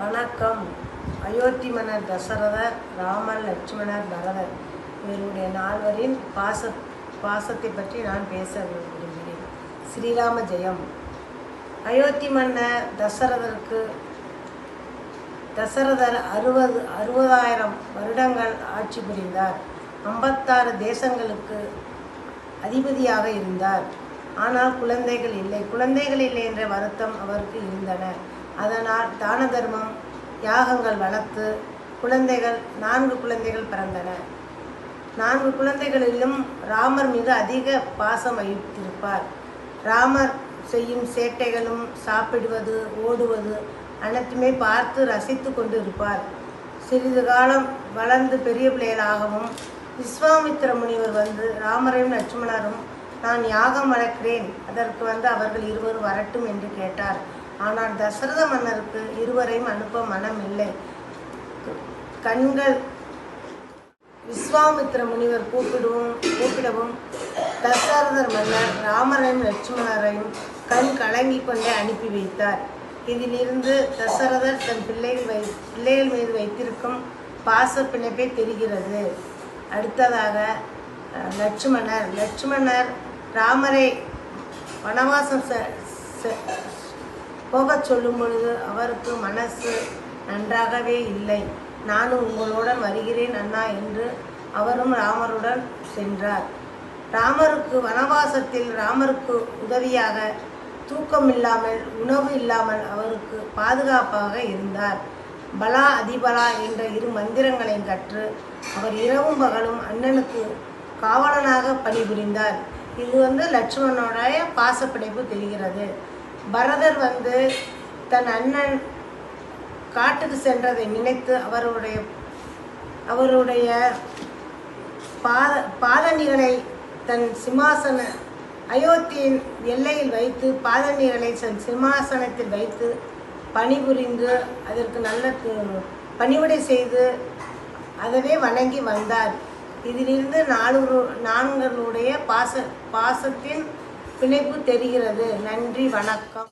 வணக்கம். அயோத்தி மன்னர் தசரதர், ராமர், லட்சுமணர், பரதர் இவருடைய நால்வரின் பாசத்தை பற்றி நான் பேச விரும்புகிறேன். ஸ்ரீராம ஜெயம். அயோத்தி மன்னர் தசரதர் 60,000 வருடங்கள் ஆட்சி புரிந்தார். 56 தேசங்களுக்கு அதிபதியாக இருந்தார். ஆனால் குழந்தைகள் இல்லை என்ற வருத்தம் அவருக்கு இருந்தன. அதனால் தான தர்மம், யாகங்கள் வளர்த்து 4 குழந்தைகள் பிறந்தன. 4 குழந்தைகளிலும் ராமர் மீது அதிக பாசம் வைத்திருப்பார். ராமர் செய்யும் சேட்டைகளும், சாப்பிடுவது, ஓடுவது அனைத்துமே பார்த்து ரசித்து கொண்டு இருப்பார். சிறிது காலம் வளர்ந்து பெரிய பிள்ளைகளாகவும் விஸ்வாமித்திர முனிவர் வந்து ராமரையும் லட்சுமணரும் நான் யாகம் வளர்க்கிறேன், அதற்கு அவர்கள் இருவரும் வரட்டும் என்று கேட்டார். ஆனால் தசரத மன்னருக்கு இருவரையும் அனுப்ப மனம் இல்லை. விஸ்வாமித்திர முனிவர் கூப்பிடவும் தசரதர் மன்னர் ராமரையும் லட்சுமணரையும் கலங்கி கொண்டே அனுப்பி வைத்தார். இதிலிருந்து தசரதர் தன் பிள்ளைகள் மீது வைத்திருக்கும் பாச பிணைப்பை தெரிகிறது. அடுத்ததாக லட்சுமணர் ராமரை வனவாசம் போகச் சொல்லும் பொழுது அவருக்கு மனசு நன்றாகவே இல்லை. நானும் உங்களுடன் வருகிறேன் அண்ணா என்று அவரும் ராமருடன் சென்றார். வனவாசத்தில் ராமருக்கு உதவியாக தூக்கம் இல்லாமல், உணவு இல்லாமல் அவருக்கு பாதுகாப்பாக இருந்தார். பலா அதிபலா என்ற 2 மந்திரங்களை கற்று அவர் இரவும் பகலும் அண்ணனுக்கு காவலனாக பணிபுரிந்தார். இது லட்சுமணனுடைய பாசப்பிணைப்பு தெரிகிறது. பரதர் தன் அண்ணன் காட்டுக்கு சென்றதை நினைத்து அவருடைய பாதணிகளை தன் அயோத்தியின் எல்லையில் வைத்து பாதணிகளை தன் சிம்மாசனத்தில் வைத்து பணிபுரிந்து அதற்கு நல்ல பணிவிடை செய்து அதவே வணங்கி வந்தார். இதிலிருந்து 4 பாசத்தின் பிணைப்பு தெரிகிறது. நன்றி, வணக்கம்.